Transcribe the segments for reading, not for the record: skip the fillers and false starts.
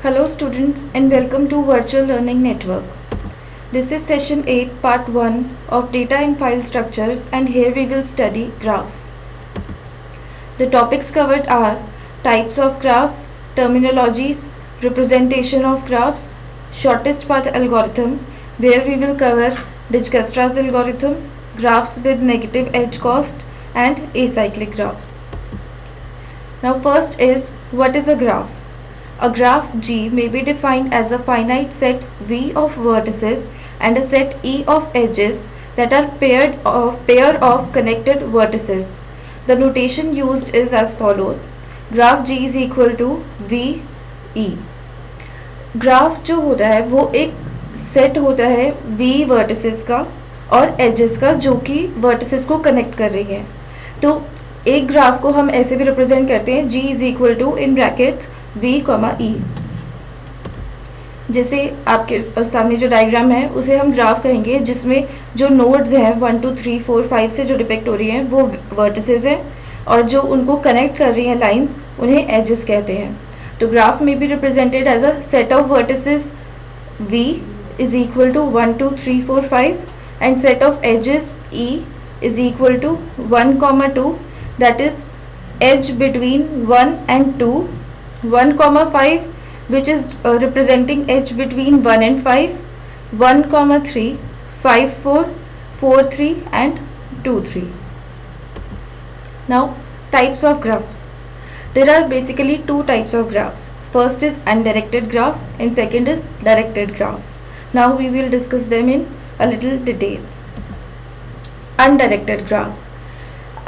Hello students and welcome to Virtual Learning Network. This is session 8 part 1 of Data and File Structures, and here we will study graphs. The topics covered are types of graphs, terminologies, representation of graphs, shortest path algorithm, where we will cover Dijkstra's algorithm, graphs with negative edge cost, and acyclic graphs. Now first is, what is a graph? A graph G may be defined as a finite set V of vertices and a set E of edges that are pair of connected vertices. The notation used is as follows. Graph G is equal to V E. Graph जो होता है वो एक set होता है V vertices का और edges का, जो कि वर्टिसेस को कनेक्ट कर रही है. तो एक ग्राफ को हम ऐसे भी रिप्रेजेंट करते हैं, G is equal to in brackets V, E. जैसे आपके सामने जो डायग्राम है उसे हम ग्राफ कहेंगे, जिसमें जो नोड्स हैं 1 2 3 4 5 से जो डिपेक्ट हो रही हैं वो वर्टिसेस हैं, और जो उनको कनेक्ट कर रही हैं लाइंस, उन्हें एजेस कहते हैं. तो ग्राफ में be represented as a set of vertices V is equal to 1 2 3 4 5 and set of edges E is equal to 1, 2, that is edge between 1 and 2, 1, 5 which is representing edge between 1 and 5, 1, 3, 5, 4, 4, 3 and 2, 3. Now types of graphs. There are basically two types of graphs. First is undirected graph and second is directed graph. Now we will discuss them in a little detail. Undirected graph.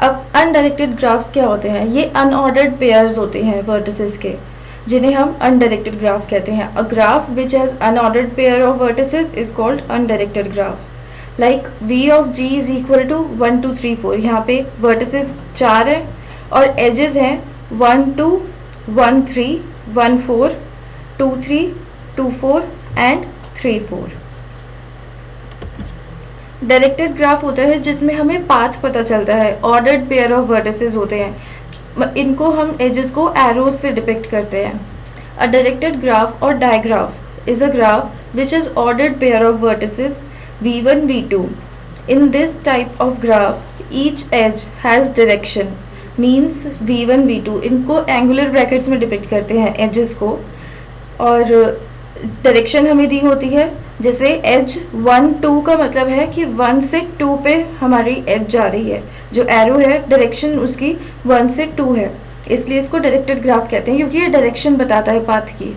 अब undirected graphs क्या होते हैं? ये unordered pairs होते हैं vertices के, जिन्हें हम अनडायरेक्टेड ग्राफ कहते हैं. A graph which has unordered pair of vertices is called undirected graph. Like V of G is equal to 1 2 3 4. यहाँ पे वर्टिसेस 4 हैं और एजेस हैं 1 2 1 3 1 4 2 3 2 4 एंड 3 4. डायरेक्टेड ग्राफ होता है जिसमें हमें पाथ पता चलता है. ऑर्डर्ड पेयर ऑफ वर्टिसेस होते हैं, इनको हम एजेस को एरोज से डिपिक्ट करते हैं. A directed graph or digraph is a graph which is ordered pair of vertices V1 V2. In this type of graph each edge has direction, means V1 V2. इनको angular brackets में depict करते हैं edges को, और direction हमें दी होती है. जैसे एज 1 2 का मतलब है कि 1 से 2 पे हमारी एज जा रही है. जो एरो है डायरेक्शन उसकी 1 से 2 है, इसलिए इसको डायरेक्टेड ग्राफ कहते हैं, क्योंकि ये डायरेक्शन बताता है पाथ की.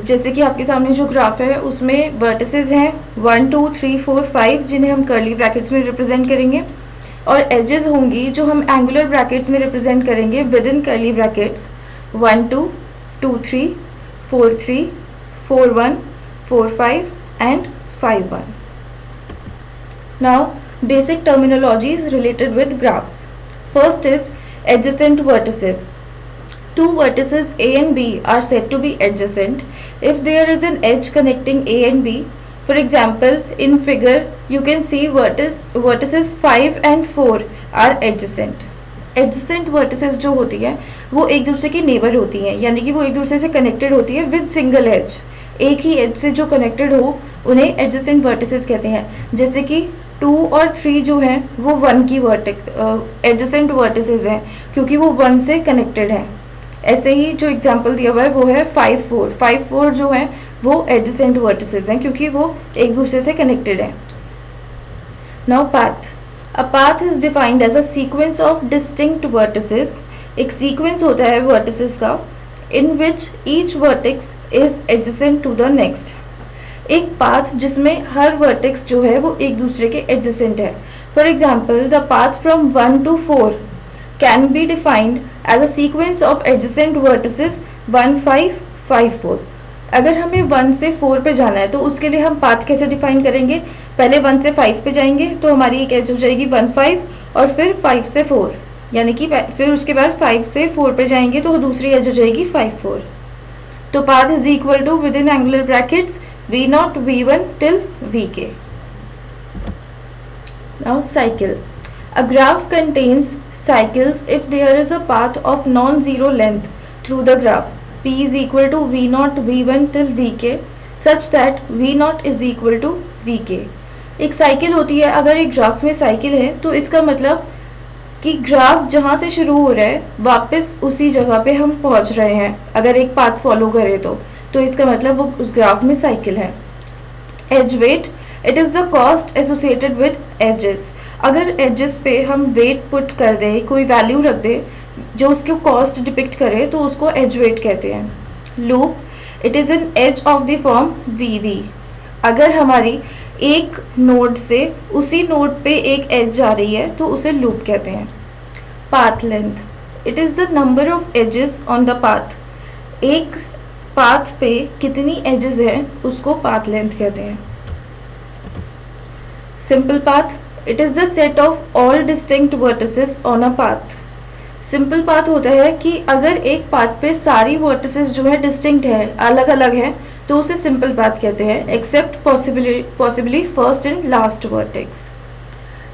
जैसे कि आपके सामने जो ग्राफ है उसमें वर्टिसेस हैं 1 2 3 4 5, जिन्हें हम कर्ली ब्रैकेट्स में रिप्रेजेंट करेंगे, और एजेस होंगी जो हम एंगुलर ब्रैकेट्स में रिप्रेजेंट करेंगे with in curly brackets 1 2 2 3 4 3 4 1 4 5 and 5 1. Now basic terminologies related with graphs. First is adjacent vertices. Two vertices A and B are said to be adjacent if there is an edge connecting A and B. For example, in figure you can see vertices 5 and 4 are adjacent. Adjacent vertices जो होती है वो एक दूसरे की neighbour होती हैं, यानी कि वो एक दूसरे से कनेक्टेड होती है विद सिंगल एज. एक ही एज से जो कनेक्टेड हो उन्हें एडजेसेंट वर्टिसेस कहते हैं. जैसे कि 2 और 3 जो हैं वो 1 की एडजेसेंट वर्टिसेस हैं, क्योंकि वो 1 से कनेक्टेड हैं. ऐसे ही जो एग्जांपल दिया हुआ है वो है 5 4. 5 4 जो हैं वो एडजेसेंट वर्टिसेस हैं, क्योंकि वो एक दूसरे से कनेक्टेड हैं. Now path. A path is defined as a sequence of distinct vertices. एक सीक्वेंस होता है वर्टिसेस का in which each vertex is adjacent to the next. एक पाथ जिसमें हर वर्टेक्स जो है वो एक दूसरे के एडजेसेंट है. For example, the path from 1 to 4 can be defined as a sequence of adjacent vertices 1 5 5 4. अगर हमें 1 से 4 पे जाना है तो उसके लिए हम पाथ कैसे डिफाइन करेंगे? पहले 1 से 5 पे जाएंगे तो हमारी एक एज हो जाएगी 1 5, और फिर 5 से 4, यानी कि फिर उसके बाद 5 से 4 पे जाएंगे तो दूसरी एज हो जाएगी 5 4. तो path is equal to within angular brackets V0 V1 till Vk. Now cycle. A graph contains cycles if there is a path of non-zero length through the graph. P is equal to V naught V1 till Vk such that V naught is equal to Vk। एक cycle होती है, अगर एक graph में cycle है तो इसका मतलब कि ग्राफ जहाँ से शुरू हो रहा है वापस उसी जगह पे हम पहुँच रहे हैं। अगर एक पाथ फॉलो करें तो इसका मतलब वो उस ग्राफ में साइकिल है। Edge weight, it is the cost associated with edges. अगर एजेस पे हम वेट पुट कर दें, कोई वैल्यू रख दें जो उसको कॉस्ट डिपिक्ट करे, तो उसको एज वेट कहते हैं। Loop, it is an edge of the form V V. अगर हमारी एक नोड से उसी नोड पे एक एज जा रही है तो उसे लूप कहते हैं। Path length, it is the number of edges on the path. एक पाथ पे कितनी एजेस हैं उसको पाथ लेंथ कहते हैं। Simple path, it is the set of all distinct vertices on a path. Simple path होता है कि अगर एक पाथ पे सारी वर्टिसेस जो है डिस्टिंक्ट है, अलग अलग हैं, तो उसे सिंपल पाथ कहते हैं, except possibly first and last vertex.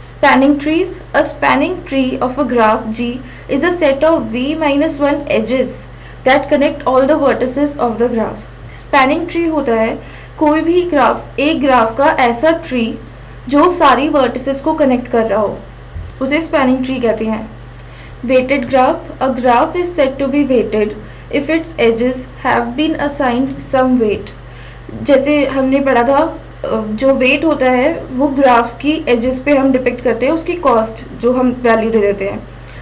Spanning trees, a spanning tree of a graph G is a set of V-1 edges that connect all the vertices of the graph. Spanning tree होता है कोई भी graph, एक graph का ऐसा tree जो सारी vertices को कनेक्ट कर रहा हो, उसे स्पैनिंग ट्री कहते हैं। Weighted graph, a graph is said to be weighted if its edges have been assigned some weight। जैसे हमने पढ़ा था, जो वेट होता है वो ग्राफ की एजेस पे हम डिपिक्ट करते हैं, उसकी कॉस्ट जो हम वैल्यू दे देते हैं।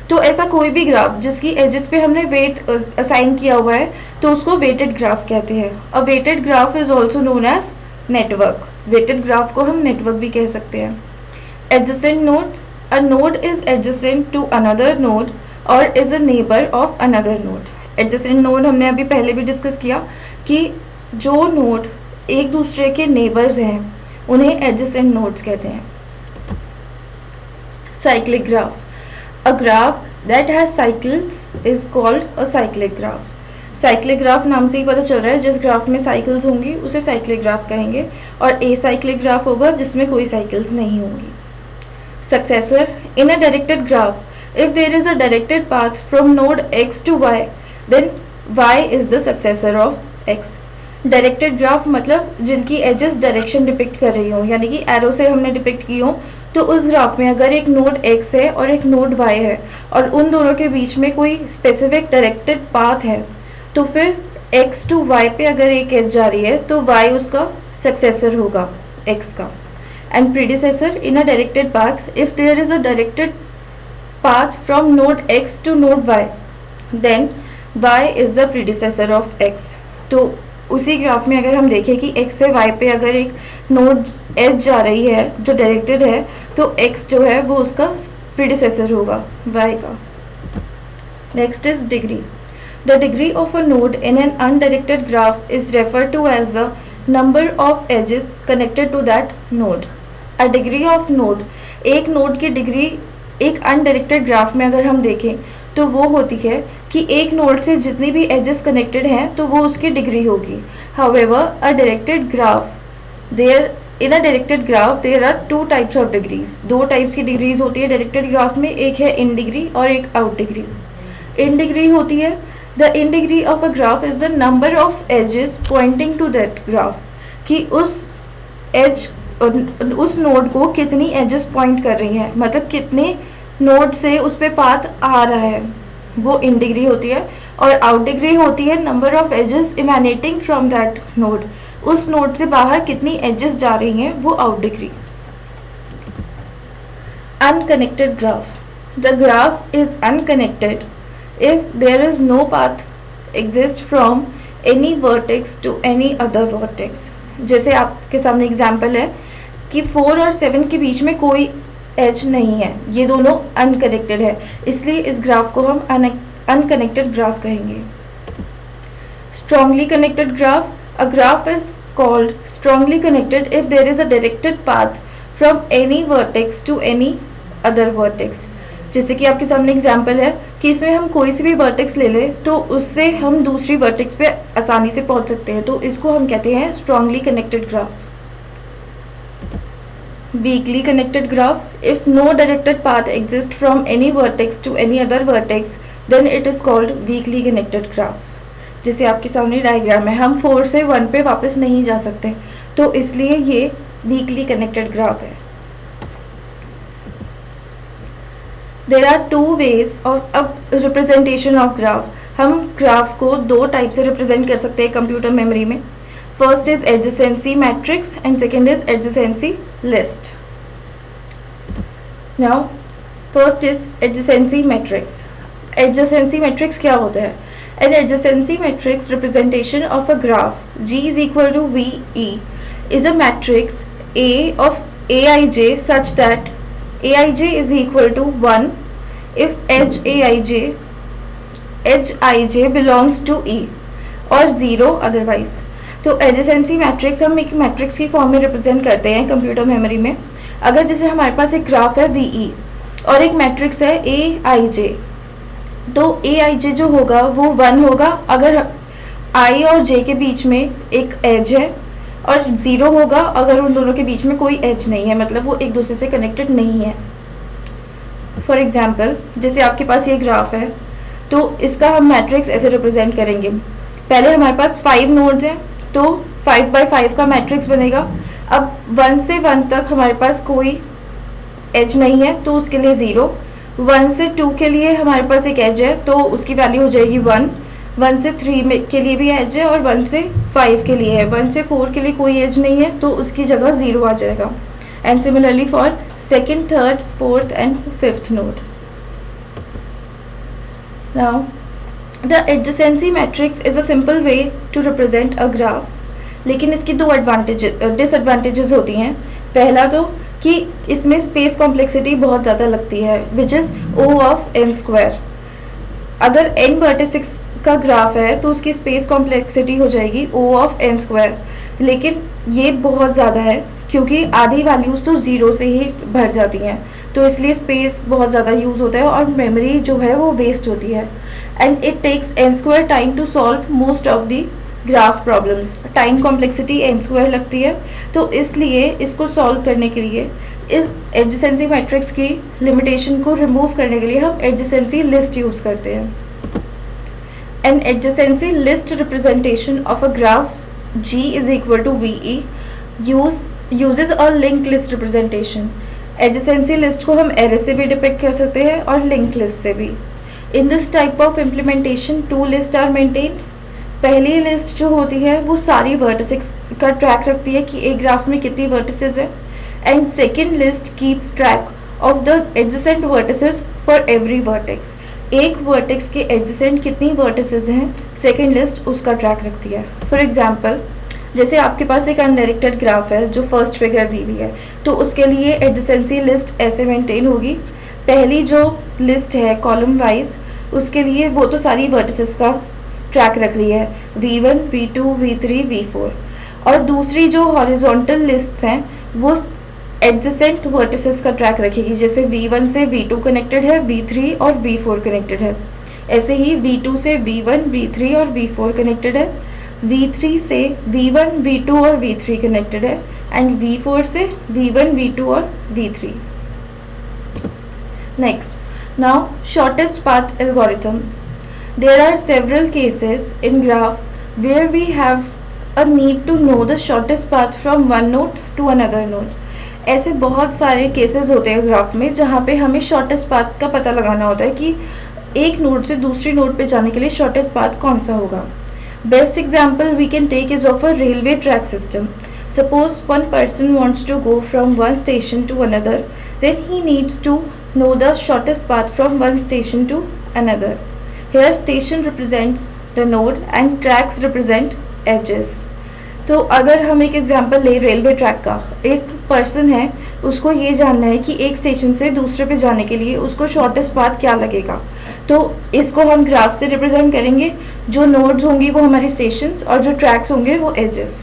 तो ऐसा कोई भी ग्राफ जिसकी एजेस पे हमने वेट असाइन किया हुआ है तो उसको वेटेड ग्राफ कहते हैं। A weighted graph is also known as network. Weighted graph को हम नेटवर्क भी कह सकते हैं। Adjacent nodes, a node is adjacent to another node और is a neighbour of another node. Adjacent node हमने अभी पहले भी डिस्कस किया कि जो नोड एक दूसरे के नेबर्स हैं उन्हें एडजेसेंट नोड्स कहते हैं। Cyclic graph, a graph that has cycles is called a cyclic graph. Cyclic graph नाम से ही पता चल रहा है, जिस ग्राफ में साइकिल्स होंगी उसे साइक्लिक ग्राफ कहेंगे, और ए साइक्लिक ग्राफ होगा जिसमें कोई साइकिल्स नहीं होंगी। Successor, in a directed graph if there is a directed path from node x to y then y is the successor of x। Directed graph मतलब जिनकी edges direction depict कर रही हो, यानी कि एरो से हमने डिपिक्ट की हो, तो उस ग्राफ में अगर एक नोड x है और एक नोड y है और उन दोनों के बीच में कोई स्पेसिफिक डायरेक्टेड पाथ है, तो फिर x टू y पे अगर एक एज जा रही है तो y उसका सक्सेसर होगा x का। And predecessor, in a directed path if there is a directed path from node x to node y then y is the predecessor of x। तो उसी ग्राफ में अगर हम देखें कि x से y पे अगर एक नोड एज जा रही है जो डायरेक्टेड है तो x जो है वो उसका प्रीडिसेसर होगा y का। Next is degree. The degree of a node in an undirected graph is referred to as the number of edges connected to that node. A degree of node, एक node की degree एक undirected graph में अगर हम देखें तो वो होती है कि एक नोड से जितनी भी एजेस कनेक्टेड हैं तो वो उसकी डिग्री होगी। However a directed graph, in a directed graph there are two types of degrees. दो टाइप्स की डिग्रीज होती है डायरेक्टेड ग्राफ में, एक है इन डिग्री और एक आउट डिग्री। इन डिग्री होती है the in degree of a graph is the number of edges pointing to that graph, कि उस एज उस नोड को कितनी एजेस पॉइंट कर रही हैं, मतलब कितने नोड से उस पे पाथ आ रहा है, वो इन डिग्री होती है। और आउट डिग्री होती है number of edges emanating from that node, उस नोड से बाहर कितनी एजेस जा रही हैं, वो out degree. Unconnected graph, the graph is unconnected if there is no path exist from any vertex to any other vertex. जैसे आपके सामने एग्जाम्पल है कि 4 और 7 के बीच में कोई एज नहीं है, ये दोनों अनकनेक्टेड है, इसलिए इस ग्राफ को हम अनकनेक्टेड ग्राफ कहेंगे। Strongly connected graph, a graph is called strongly connected if there is a directed path from any vertex to any other vertex. जैसे कि आपके सामने एग्जाम्पल है कि इसमें हम कोई सी भी वर्टेक्स ले लें तो उससे हम दूसरी वर्टेक्स पे आसानी से पहुंच सकते हैं, तो इसको हम कहते हैं strongly connected graph. Weakly connected graph, if no directed path exist from any vertex to any other vertex then it is called weakly connected graph. जैसे आपके सामने डायग्राम है, हम 4 से 1 पे वापस नहीं जा सकते, तो इसलिए ये वीकली कनेक्टेड ग्राफ है। There are 2 ways of representation of graph. हम ग्राफ को 2 टाइप से रिप्रेजेंट कर सकते हैं कंप्यूटर मेमोरी में। First is adjacency matrix and second is adjacency list. Now first is adjacency matrix. Adjacency matrix क्या होता है? An adjacency matrix representation of a graph G is equal to VE is a matrix A of Aij such that Aij is equal to 1 if edge Ij belongs to E or 0 otherwise। तो adjacency matrix हम एक matrix की form में represent करते हैं computer memory में। अगर जैसे हमारे पास एक ग्राफ है VE और एक मैट्रिक्स है Aij, तो Aij जो होगा वो 1 होगा अगर I और J के बीच में एक एज है, और 0 होगा अगर उन दोनों के बीच में कोई एज नहीं है, मतलब वो एक दूसरे से कनेक्टेड नहीं है। फॉर एग्जाम्पल, जैसे आपके पास ये ग्राफ है, तो इसका हम मैट्रिक्स ऐसे रिप्रेजेंट करेंगे। पहले हमारे पास 5 नोड्स हैं, तो 5 बाई 5 का मैट्रिक्स बनेगा। अब 1 से 1 तक हमारे पास कोई एज नहीं है, तो उसके लिए 0। 1 से 2 के लिए हमारे पास एक एज है, तो उसकी वैल्यू हो जाएगी 1। 1 से 3 के लिए भी एज है, और 1 से 5 के लिए है। 1 से 4 के लिए कोई एज नहीं है, तो उसकी जगह 0 आ जाएगा। And similarly for second, third, fourth and fifth node. Now the adjacency matrix is a simple way to represent a graph, लेकिन इसकी 2 डिसएडवांटेजेस होती हैं। पहला तो कि इसमें स्पेस कॉम्प्लेक्सिटी बहुत ज़्यादा लगती है, which is O of n²। अगर n वर्टिसेस का ग्राफ है तो उसकी स्पेस कॉम्प्लेक्सिटी हो जाएगी O ऑफ n², लेकिन ये बहुत ज़्यादा है क्योंकि आधी वैल्यूज़ तो 0 से ही भर जाती हैं, तो इसलिए स्पेस बहुत ज़्यादा यूज़ होता है और मेमोरी जो है वो वेस्ट होती है। And it takes n² time to solve most of the graph problems. Time complexity n² लगती है, तो इसलिए इसको सॉल्व करने के लिए, इस एडजेसेंसी मैट्रिक्स की लिमिटेशन को रिमूव करने के लिए हम एडजेसेंसी लिस्ट यूज़ करते हैं। An adjacency list representation of a graph G is equal to VE uses a linked list representation। Adjacency list को हम एरे से भी डिपिक्ट कर सकते हैं और लिंक लिस्ट से भी। In this type of implementation 2 list are maintained. पहली लिस्ट जो होती है वो सारी वर्टिसेस का ट्रैक रखती है कि एक ग्राफ में कितनी वर्टिसेस है, and second list keeps track of the adjacent vertices for every vertex. एक वर्टेक्स के एडजेसेंट कितनी वर्टिसेस हैं, सेकेंड लिस्ट उसका ट्रैक रखती है। फॉर एग्जाम्पल, जैसे आपके पास एक अनडायरेक्टेड ग्राफ है जो फर्स्ट फिगर दी हुई है, तो उसके लिए एडजेसेंसी लिस्ट ऐसे मेंटेन होगी। पहली जो लिस्ट है कॉलम वाइज, उसके लिए वो तो सारी वर्टिसेस का ट्रैक रख रही है, V1, V2, V3, V4। और दूसरी जो हॉरिजॉन्टल लिस्ट हैं वो एडजेसेंट वर्टिसेस का ट्रैक रखेगी, जैसे V1 से V2 कनेक्टेड है, V3 और V4 कनेक्टेड है। ऐसे ही V2 से V1, V3 और V4 कनेक्टेड है, V3 से V1, V2 और V3 कनेक्टेड है, एंड V4 से V1, V2 और V3। Next, now shortest path algorithm. There are several cases in graph where we have a need to know the shortest path from one node to another node। ऐसे बहुत सारे cases होते हैं graph में जहाँ पे हमें शॉर्टेस्ट पाथ का पता लगाना होता है कि एक नोड से दूसरी नोड पे जाने के लिए शॉर्टेस्ट पाथ कौन सा होगा। Best example we can take is of a railway track system. Suppose one person wants to go from one station to another, then he needs to know the shortest path from one station to another। Here station represents the node and tracks represent edges। तो अगर हम एक example ले railway track का, एक person है, उसको ये जानना है कि एक स्टेशन से दूसरे पे जाने के लिए उसको शॉर्टेस्ट पाथ क्या लगेगा, तो इसको हम ग्राफ से रिप्रेजेंट करेंगे। जो नोड्स होंगी वो हमारी स्टेशंस और जो ट्रैक्स होंगे वो edges.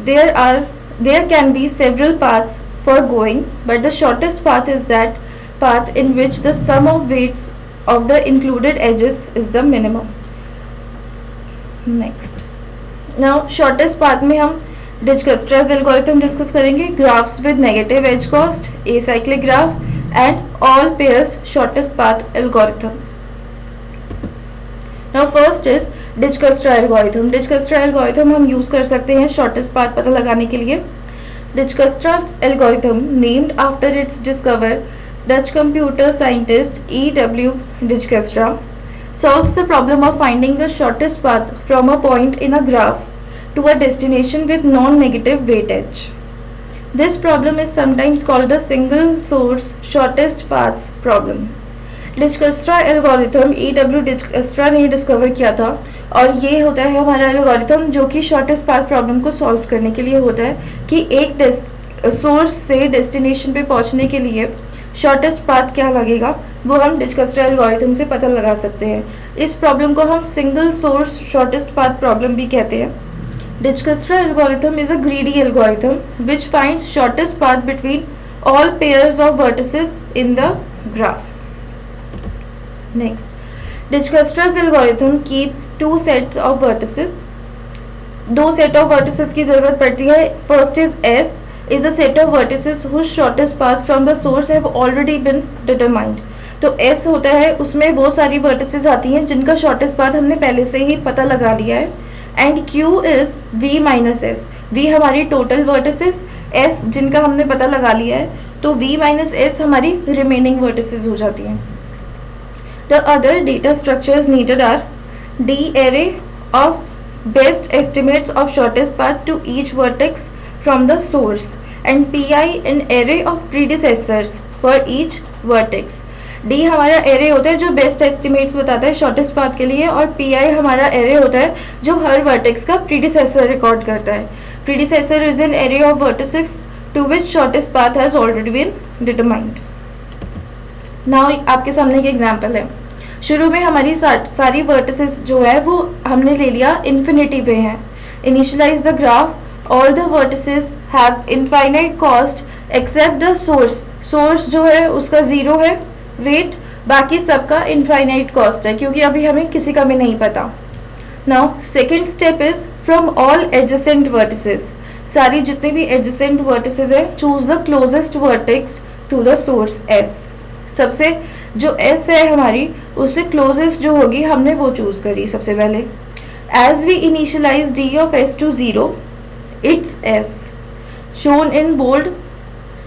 There can be several paths for going, but the shortest path is that path in which the sum of weights of the included edges is the minimum। Next, now shortest path में हम Dijkstra's algorithm discuss करेंगे, graphs with negative edge cost, acyclic graph and all pairs shortest path algorithm। Now first is Dijkstra algorithm. Dijkstra algorithm हम use कर सकते हैं shortest path पता लगाने के लिए। Dijkstra algorithm named after its discover Dutch computer scientist E.W. Dijkstra solves the problem of finding the shortest path from a point in a graph to a destination with non-negative weightage. This problem is sometimes called the single source shortest paths problem. Dijkstra algorithm E.W. Dijkstra ने discover किया था और ये होता है हमारा algorithm जो कि शॉर्टेस्ट पाथ प्रॉब्लम को सॉल्व करने के लिए होता है कि एक सोर्स से डेस्टिनेशन पे पहुंचने के लिए शॉर्टेस्ट पाथ क्या लगेगा वो हम डिजकस्ट्रा एल्गोरिथम से पता लगा सकते हैं। इस प्रॉब्लम को हम single source shortest path problem भी कहते हैं। Dijkstra algorithm is a greedy algorithm which finds shortest path between all pairs of vertices in the graph. Next, Dijkstra's algorithm keeps two sets of vertices. दो set of vertices की जरूरत पड़ती है। First is S is a set of vertices whose shortest path from the source have already been determined। तो S होता है उसमें वो सारी vertices आती हैं जिनका shortest path हमने पहले से ही पता लगा लिया है। And Q is V minus S। V हमारी total vertices, S जिनका हमने पता लगा लिया है, तो V minus S हमारी remaining vertices हो जाती हैं। The other data structures needed are D array of best estimates of shortest path to each vertex from the source and pi an array of predecessors for each vertex। D हमारा array होता है जो best estimates बताता है shortest path के लिए और pi हमारा array होता है जो हर वर्टेक्स का प्रीडिसेसर रिकॉर्ड करता है। Predecessor is an array of vertices to which shortest path has already been determined। Now आपके सामने एक एग्जांपल है। शुरू में हमारी सारी वर्टिसेस जो है वो हमने ले लिया इन्फिनिटी पे हैं। Initialise the graph, all the vertices have infinite cost except the source। source जो है उसका जीरो है वेट, बाकी सबका infinite cost है क्योंकि अभी हमें किसी का भी नहीं पता। now second step is from all adjacent vertices। सारी जितनी भी adjacent vertices है choose the closest vertex to the source S। सबसे जो S है हमारी उससे closest जो होगी हमने वो चूज करी सबसे पहले। as we initialize d of S to 0 it's as shown in bold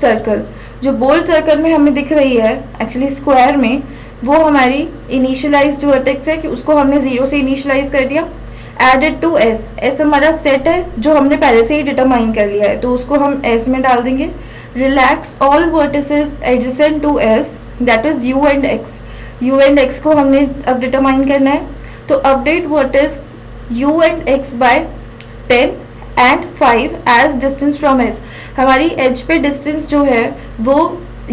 circle. जो बोल्ड सर्कल में हमें दिख रही है एक्चुअली स्क्वायर में वो हमारी इनिशियलाइज्ड वर्टेक्स है कि उसको हमने जीरो से इनिशियलाइज कर दिया। एडेड टू एस, एस हमारा सेट है जो हमने पहले से ही डिटरमाइन कर लिया है तो उसको हम एस में डाल देंगे। Relax all vertices adjacent to S that is U and X. U and X को हमने अब डिटरमाइन करना है तो update vertices U and X by 10 and 5 as distance from S. हमारी एज पे डिस्टेंस जो है वो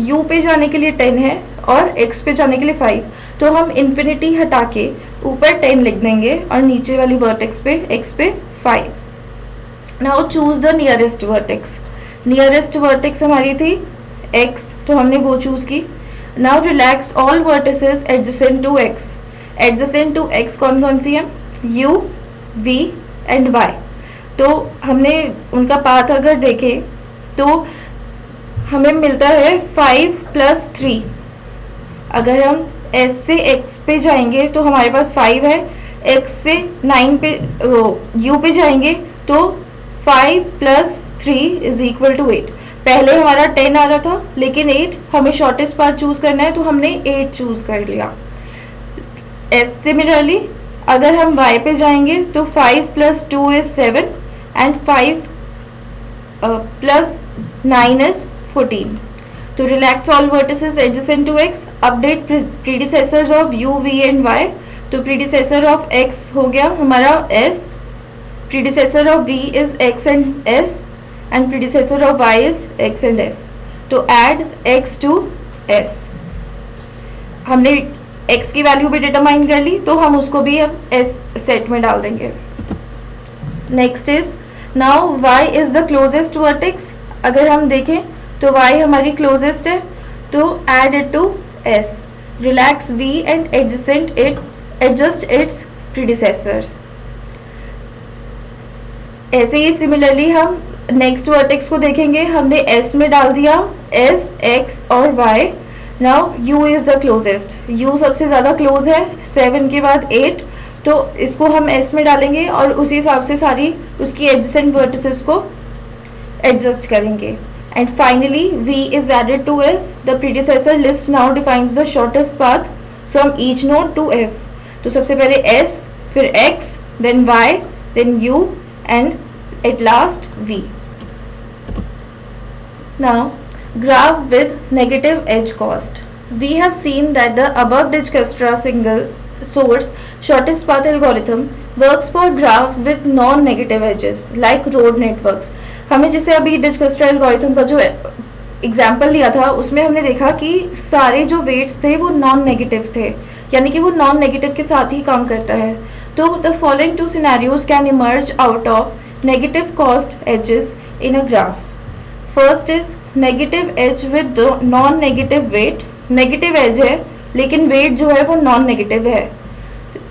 u पे जाने के लिए 10 है और x पे जाने के लिए 5, तो हम इन्फिनिटी हटा के ऊपर 10 लिख देंगे और नीचे वाली वर्टेक्स पे x पे 5। Now choose the nearest vertex. Nearest vertex हमारी थी x तो हमने वो चूज की। Now relax all vertices adjacent to x। Adjacent to x कौन कौन सी है? u, v and y। तो हमने उनका पाथ अगर देखें तो हमें मिलता है 5 + 3। अगर हम s से x पे जाएंगे तो हमारे पास 5 है, x से 9 पे u पे जाएंगे तो 5 + 3 = 8। पहले हमारा 10 आ रहा था लेकिन 8 हमें शॉर्टेस्ट पाथ चूज करना है तो हमने 8 चूज कर लिया। सिमिलरली अगर हम y पे जाएंगे तो 5 + 2 = 7 एंड 5 + 9 = 14। तो relax all vertices adjacent to x, update predecessors of u, v and y। तो प्रीडिसेसर ऑफ x हो गया हमारा s, predecessor of v is x and s and predecessor of y is x and s। तो add x to s। हमने x की value भी determine कर ली तो हम उसको भी अब s सेट में डाल देंगे। Next is now y is the closest vertex. अगर हम देखें तो y हमारी क्लोजेस्ट है तो add it to s, relax v and adjust its predecessors. ऐसे ही सिमिलरली हम नेक्स्ट वर्टेक्स को देखेंगे, हमने s में डाल दिया s, x और y। Now u is the closest, u सबसे ज्यादा क्लोज है 7 के बाद 8, तो इसको हम S में डालेंगे और उसी हिसाब से सारी उसकी एडजेसेंट वर्टिसेस को एडजस्ट करेंगे. And finally V is added to S. The predecessor list now defines the shortest path from each node to S. तो सबसे पहले S, फिर X, then Y, then U and at last V. Now graph with negative edge cost. We have seen that the above Dijkstra single source shortest path algorithm works for graph with non-negative edges like road networks. हमें जैसे अभी डिजकस्ट्रा algorithm का जो example लिया था उसमें हमने देखा कि सारे जो वेट्स थे वो नॉन नेगेटिव थे, यानी कि वो नॉन नेगेटिव के साथ ही काम करता है. तो the following two scenarios can emerge out of negative cost edges in a graph. First is negative edge with non negative weight. Negative edge है लेकिन वेट जो है वो नॉन नेगेटिव है.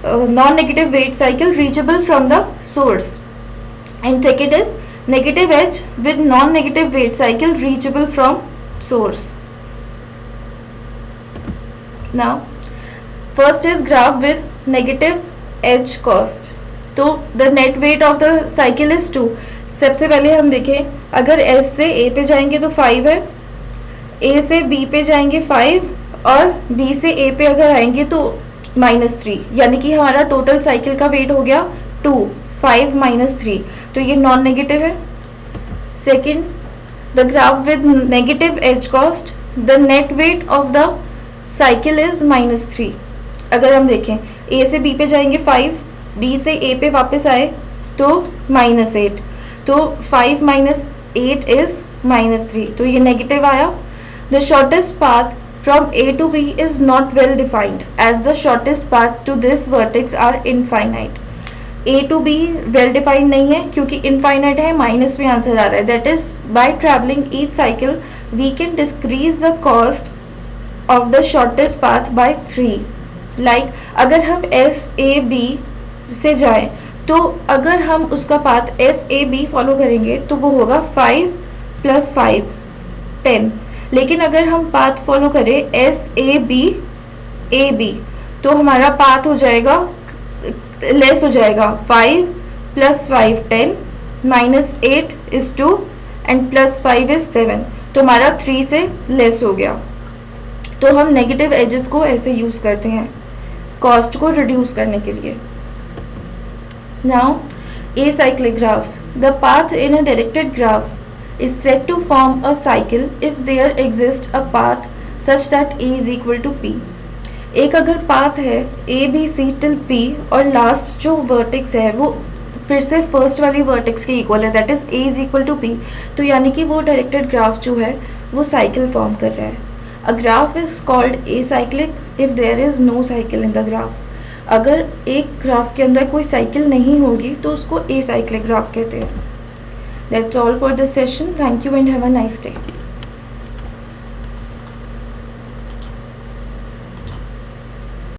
Non negative weight cycle reachable from the source. And second is negative edge with non-negative weight cycle reachable from source. Now first is graph with negative edge cost. तो the net weight of the cycle is 2. सबसे पहले हम देखें, अगर S से A पे जाएंगे तो 5 है, A से B पे जाएंगे 5 और B से A पे अगर आएंगे तो -3, यानी कि हमारा टोटल साइकिल का वेट हो गया 2. 5 - 3 तो ये नॉन नेगेटिव है. Second, the graph with negative edge cost, the net weight of the cycle is -3. अगर हम देखें A से B पे जाएंगे 5, B से A पे वापस आए तो -8, तो 5 - 8 इज -3, तो ये नेगेटिव आया. The shortest path from A to B is not well defined as the shortest path to this vertex are infinite. A to B well defined नहीं है क्योंकि इनफाइनाइट है, माइनस में आंसर आ रहा है. That is by travelling each cycle we can decrease the cost of the shortest path by 3. Like अगर हम SAB से जाएं तो अगर हम उसका पाथ SAB फॉलो करेंगे तो वो होगा 5 + 5 10. लेकिन अगर हम पाथ फॉलो करें SAB तो हमारा पाथ हो जाएगा लेस हो जाएगा. 5 + 5 10, -8 is 2 एंड +5 is 7, तो हमारा 3 से लेस हो गया. तो हम नेगेटिव एजेस को ऐसे यूज करते हैं कॉस्ट को रिड्यूस करने के लिए. Now acyclic graphs. The path in a directed graph is said to form a cycle if there exists a path such that A is equal to P. एक अगर पाथ है ABC till P और last जो vertex है वो फिर से first वाली वर्टेक्स के इक्वल है, that is A is equal to P, तो यानी कि वो डायरेक्टेड ग्राफ जो है वो साइकिल फॉर्म कर रहा है. A graph is called acyclic if there is no cycle in the graph. अगर एक ग्राफ के अंदर कोई साइकिल नहीं होगी तो उसको acyclic ग्राफ कहते हैं. That's all for this session. Thank you and have a nice day.